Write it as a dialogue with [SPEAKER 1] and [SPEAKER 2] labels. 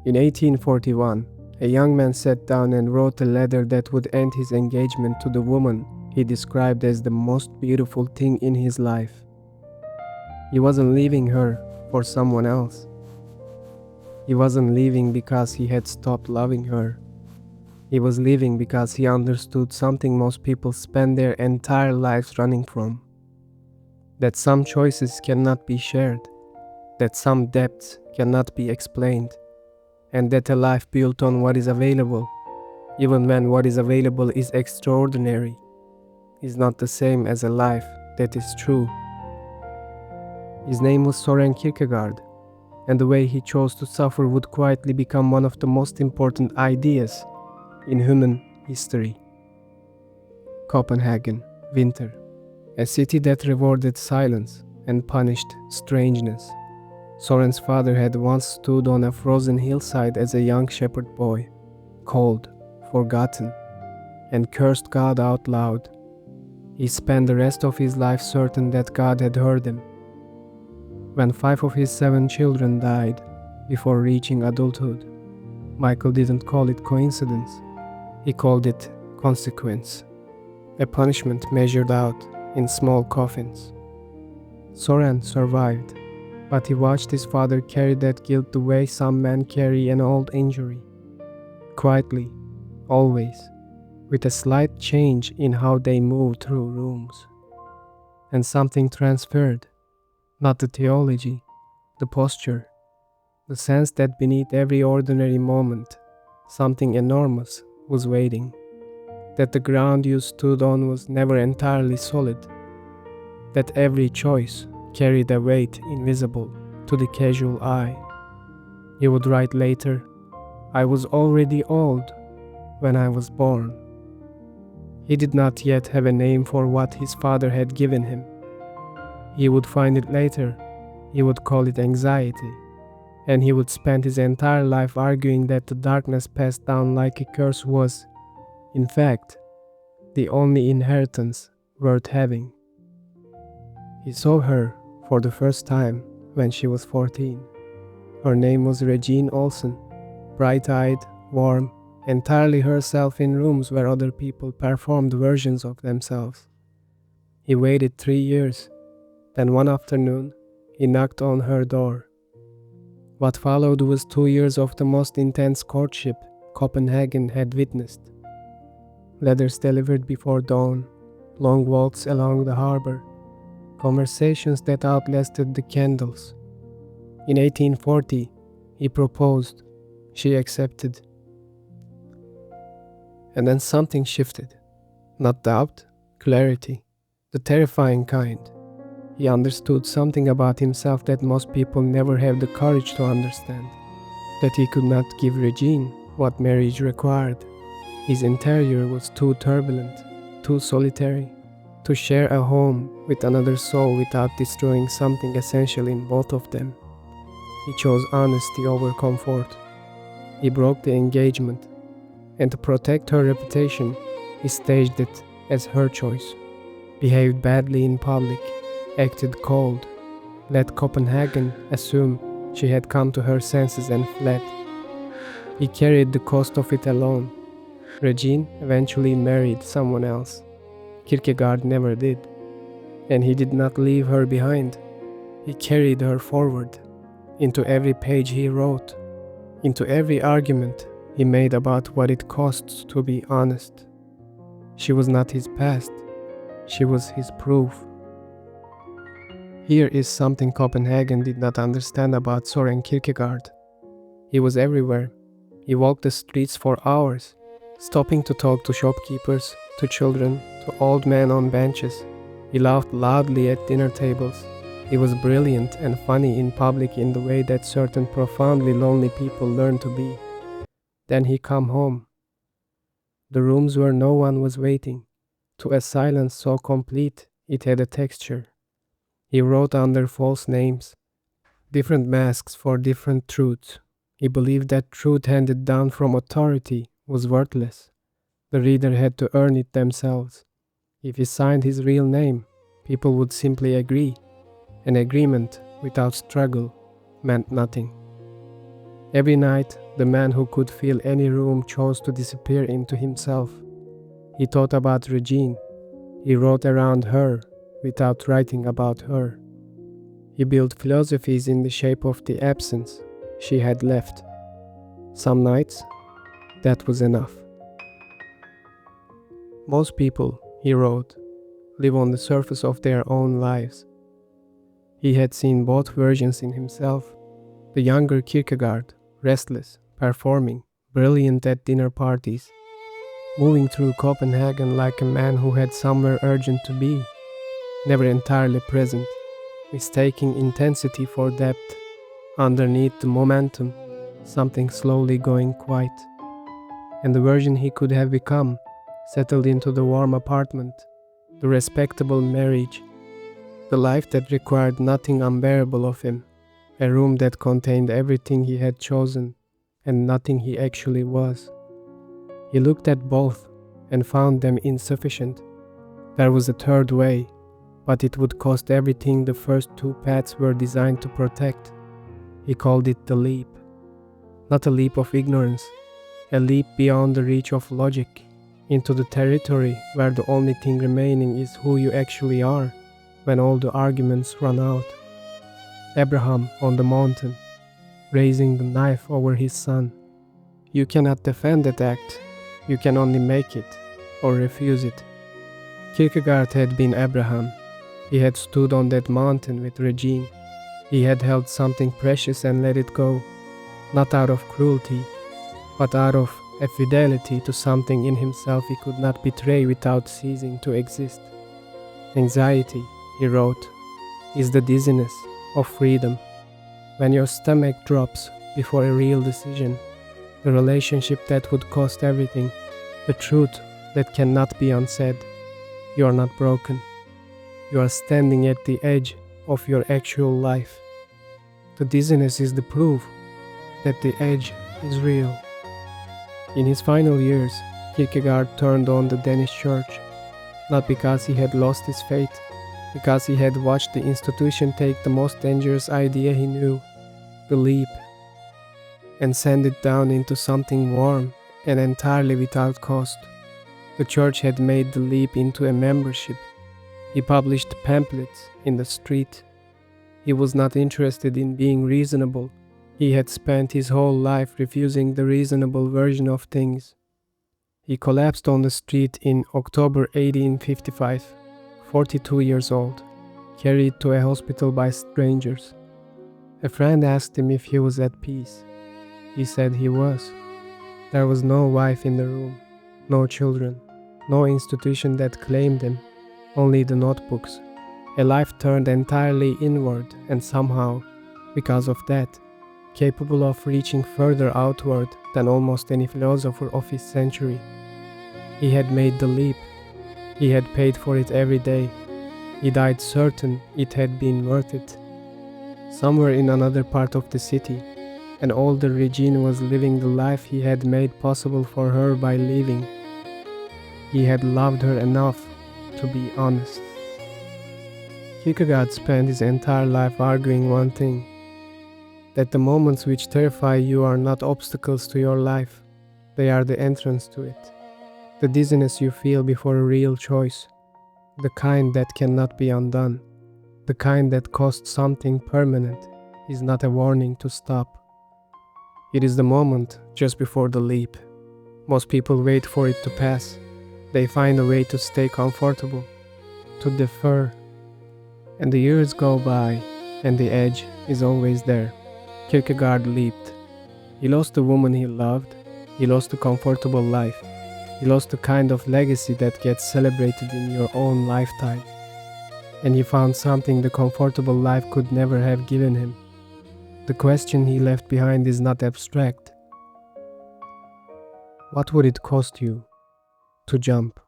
[SPEAKER 1] In 1841, a young man sat down and wrote a letter that would end his engagement to the woman he described as the most beautiful thing in his life. He wasn't leaving her for someone else. He wasn't leaving because he had stopped loving her. He was leaving because he understood something most people spend their entire lives running from. That some choices cannot be shared, that some depths cannot be explained, and that a life built on what is available, even when what is available is extraordinary, is not the same as a life that is true. His name was Søren Kierkegaard, and the way he chose to suffer would quietly become one of the most important ideas in human history. Copenhagen, winter. A city that rewarded silence and punished strangeness. Søren's father had once stood on a frozen hillside as a young shepherd boy, cold, forgotten, and cursed God out loud. He spent the rest of his life certain that God had heard him. When 5 of his 7 children died before reaching adulthood, Michael didn't call it coincidence. He called it consequence, a punishment measured out in small coffins. Søren survived, but he watched his father carry that guilt the way some men carry an old injury. Quietly, always, with a slight change in how they moved through rooms. And something transferred, not the theology, the posture, the sense that beneath every ordinary moment, something enormous was waiting. That the ground you stood on was never entirely solid, that every choice carried a weight invisible to the casual eye. He would write later, "I was already old when I was born." He did not yet have a name for what his father had given him. He would find it later. He would call it anxiety, and he would spend his entire life arguing that the darkness passed down like a curse was, in fact, the only inheritance worth having. He saw her for the first time when she was 14. Her name was Regine Olsen, bright-eyed, warm, entirely herself in rooms where other people performed versions of themselves. He waited 3 years. Then one afternoon, he knocked on her door. What followed was 2 years of the most intense courtship Copenhagen had witnessed. Letters delivered before dawn, long walks along the harbor, conversations that outlasted the candles. In 1840, he proposed. She accepted. And then something shifted. Not doubt, clarity, the terrifying kind. He understood something about himself that most people never have the courage to understand. That he could not give Regine what marriage required. His interior was too turbulent, too solitary, to share a home with another soul without destroying something essential in both of them. He chose honesty over comfort. He broke the engagement, and to protect her reputation, he staged it as her choice. Behaved badly in public, acted cold, let Copenhagen assume she had come to her senses and fled. He carried the cost of it alone. Regine eventually married someone else. Kierkegaard never did. And he did not leave her behind. He carried her forward, into every page he wrote, into every argument he made about what it costs to be honest. She was not his past. She was his proof. Here is something Copenhagen did not understand about Søren Kierkegaard. He was everywhere. He walked the streets for hours, stopping to talk to shopkeepers, to children, to old men on benches. He laughed loudly at dinner tables. He was brilliant and funny in public in the way that certain profoundly lonely people learn to be. Then he come home. The rooms where no one was waiting, to a silence so complete it had a texture. He wrote under false names, different masks for different truths. He believed that truth handed down from authority was worthless. The reader had to earn it themselves. If he signed his real name, people would simply agree. An agreement without struggle meant nothing. Every night, The man who could fill any room chose to disappear into himself. He thought about Regine. He wrote around her without writing about her. He built philosophies in the shape of the absence she had left. Some nights, that was enough. Most people, he wrote, live on the surface of their own lives. He had seen both versions in himself. The younger Kierkegaard, restless, performing, brilliant at dinner parties, moving through Copenhagen like a man who had somewhere urgent to be, never entirely present, mistaking intensity for depth. Underneath the momentum, something slowly going quiet. And the version he could have become, settled into the warm apartment, the respectable marriage, the life that required nothing unbearable of him, a room that contained everything he had chosen and nothing he actually was. He looked at both and found them insufficient. There was a third way, but it would cost everything the first two paths were designed to protect. He called it the leap. Not a leap of ignorance, a leap beyond the reach of logic, into the territory where the only thing remaining is who you actually are when all the arguments run out. Abraham on the mountain, raising the knife over his son. You cannot defend that act, you can only make it or refuse it. Kierkegaard had been Abraham. He had stood on that mountain with Regine. He had held something precious and let it go, not out of cruelty, but out of a fidelity to something in himself he could not betray without ceasing to exist. Anxiety, he wrote, is the dizziness of freedom. When your stomach drops before a real decision, the relationship that would cost everything, the truth that cannot be unsaid, you are not broken. You are standing at the edge of your actual life. The dizziness is the proof that the edge is real. In his final years, Kierkegaard turned on the Danish church, not because he had lost his faith, because he had watched the institution take the most dangerous idea he knew, the leap, and send it down into something warm and entirely without cost. The church had made the leap into a membership. He published pamphlets in the street. He was not interested in being reasonable. He had spent his whole life refusing the reasonable version of things. He collapsed on the street in October 1855, 42 years old, carried to a hospital by strangers. A friend asked him if he was at peace. He said he was. There was no wife in the room, no children, no institution that claimed him, only the notebooks. A life turned entirely inward and somehow, because of that, capable of reaching further outward than almost any philosopher of his century. He had made the leap. He had paid for it every day. He died certain it had been worth it. Somewhere in another part of the city, an older Regine was living the life he had made possible for her by leaving. He had loved her enough to be honest. Kierkegaard spent his entire life arguing one thing, that the moments which terrify you are not obstacles to your life, they are the entrance to it. The dizziness you feel before a real choice, the kind that cannot be undone, the kind that costs something permanent, is not a warning to stop. It is the moment just before the leap. Most people wait for it to pass. They find a way to stay comfortable, to defer. And the years go by, and the edge is always there. Kierkegaard leaped. He lost the woman he loved. He lost a comfortable life. He lost the kind of legacy that gets celebrated in your own lifetime. And he found something the comfortable life could never have given him. The question he left behind is not abstract. What would it cost you to jump?